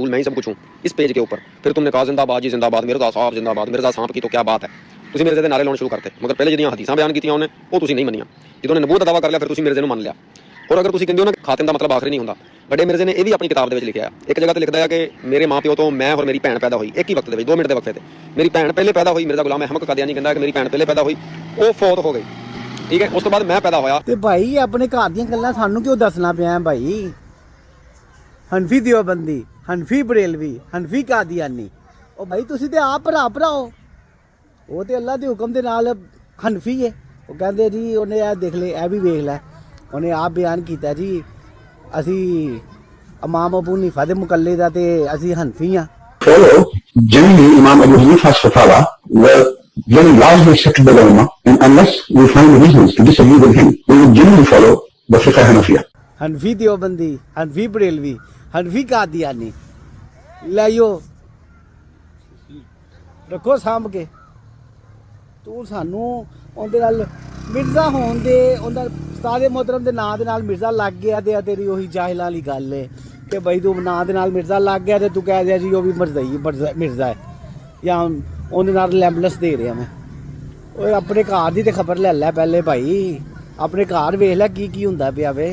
मैं ही सब कुछ हूँ इस पेज के ऊपर। फिर तुमने कहा जिंदाबाद जी जिंदाबाद, मिर्जा साहब जिंदाबाद, मिर्जा सांप की तो क्या बात है। ਤੁਸੀਂ ਮਿਰਜ਼ੇ ਦੇ ਨਾਰੇ ਲਾਉਣੇ ਸ਼ੁਰੂ ਕਰਤੇ, ਮਗਰ ਪਹਿਲੇ ਜਿਹੜੀਆਂ ਹਦੀਸਾਂ ਬਿਆਨ ਕੀਤੀਆਂ ਉਹਨੇ ਉਹ ਤੁਸੀਂ ਨਹੀਂ ਮੰਨੀਆਂ। ਜਦੋਂ ਉਹਨੇ ਨਬੂਵਤ ਦਾ ਦਾਅਵਾ ਕਰ ਲਿਆ ਫਿਰ ਤੁਸੀਂ ਮਿਰਜ਼ੇ ਨੂੰ ਮੰਨ ਲਿਆ। ਔਰ ਅਗਰ ਤੁਸੀਂ ਕਹਿੰਦੇ ਹੋ ਨਾ ਖਾਤਮ ਦਾ ਮਤਲਬ ਆਖਰੀ ਨਹੀਂ ਹੁੰਦਾ, ਵੱਡੇ ਮਿਰਜ਼ੇ ਨੇ ਇਹ ਵੀ ਆਪਣੀ ਕਿਤਾਬ ਦੇ ਵਿੱਚ ਲਿਖਿਆ। ਇੱਕ ਜਗ੍ਹਾ ਤੇ ਲਿਖਦਾ ਹੈ ਕਿ ਮੇਰੇ ਮਾਂ ਪਿਓ ਤੋਂ ਮੈਂ ਔਰ ਮੇਰੀ ਭੈਣ ਪੈਦਾ ਹੋਈ ਇੱਕ ਹੀ ਵਕਤ ਦੇ ਵਿੱਚ 2 ਮਿੰਟ ਦੇ ਵਕਫੇ ਤੇ। ਮੇਰੀ ਭੈਣ ਪਹਿਲੇ ਪੈਦਾ ਹੋਈ, ਮਿਰਜ਼ਾ ਗੁਲਾਮ ਅਹਿਮਦ ਕਾਦੀਆਨੀ ਕਹਿੰਦਾ ਕਿ ਮੇਰੀ ਭੈਣ ਪਹਿਲੇ ਪੈਦਾ ਹੋਈ, ਉਹ ਫੌਤ ਹੋ ਗਈ, ਠੀਕ ਹੈ। ਉਸ ਤੋਂ ਬਾਅਦ ਮੈਂ ਪੈਦਾ ਹੋਇਆ। ਤੇ ਭਾਈ ਆਪਣੇ ਘਰ ਦੀਆਂ ਗੱਲਾਂ ਸਾਨੂੰ ਕਿਉਂ ਦੱਸਣਾ ਪਿਆ ਭਾਈ? ਹਨਫੀ ਦਿਓਬੰਦੀ, ਹਨਫੀ ਬਰੇਲਵੀ, ਹਨਫੀ ਕਾਦੀਆਨੀ, ਉਹ ਭਾਈ ਤੁਸੀਂ ਤੇ ਆਪ ਭਰਾ ਹੋ। ਉਹ ਤੇ ਅੱਲਾ ਦੇ ਹੁਕਮ ਦੇ ਨਾਲ ਹਨਫੀ ਹੈ। ਉਹ ਕਹਿੰਦੇ ਜੀ ਉਹਨੇ ਇਹ ਦੇਖ ਲੈ, ਇਹ ਵੀ ਵੇਖ ਲੈ, ਉਹਨੇ ਆਪ ਬਿਆਨ ਕੀਤਾ ਜੀ ਅਸੀਂ ਇਮਾਮ ਅਬੂ ਹਨੀਫਾ ਦੇ ਮੁਕੱਲਿਦ ਆ ਤੇ ਅਸੀਂ ਹਨਫੀ ਆ। Follow generally Imam Abu Hanifa's fatwa were very largely accepted by the Ummah, and unless we find reasons to disagree with him, we would generally follow the Fiqh Hanafiya. ਹਨਫੀ ਦਿਓਬੰਦੀ, ਹਨਫੀ Barelvi, ਹਨਫੀ Qadiani, ਲਾਇਓ ਰੱਖੋ ਸਾਂਭ ਕੇ। ਤੂੰ ਸਾਨੂੰ ਉਹਦੇ ਨਾਲ ਮਿਰਜ਼ਾ ਹੋਣ ਦੇ, ਉਹਦਾ ਉਸਤਾਦ ਮੁਹਤਰਮ ਦੇ ਨਾਂ ਦੇ ਨਾਲ ਮਿਰਜ਼ਾ ਲੱਗ ਗਿਆ ਤੇ ਤੇਰੀ ਉਹੀ ਜਾਹਿਲਾਂ ਵਾਲੀ ਗੱਲ ਹੈ ਕਿ ਬਈ ਤੂੰ ਨਾਂ ਦੇ ਨਾਲ ਮਿਰਜ਼ਾ ਲੱਗ ਗਿਆ ਤੇ ਤੂੰ ਕਹਿ ਦਿਆ ਜੀ ਉਹ ਵੀ ਮਿਰਜ਼ਾ ਹੈ ਜਾਂ ਉਹਦੇ ਨਾਲ ਲੈਂਬਲੈਂਸ ਦੇ ਰਿਹਾ ਮੈਂ। ਓਏ ਆਪਣੇ ਘਰ ਦੀ ਤੇ ਖਬਰ ਲੈ ਲੈ ਪਹਿਲੇ ਭਾਈ, ਆਪਣੇ ਘਰ ਵੇਖ ਲੈ ਕੀ ਹੁੰਦਾ ਪਿਆ ਵੇ।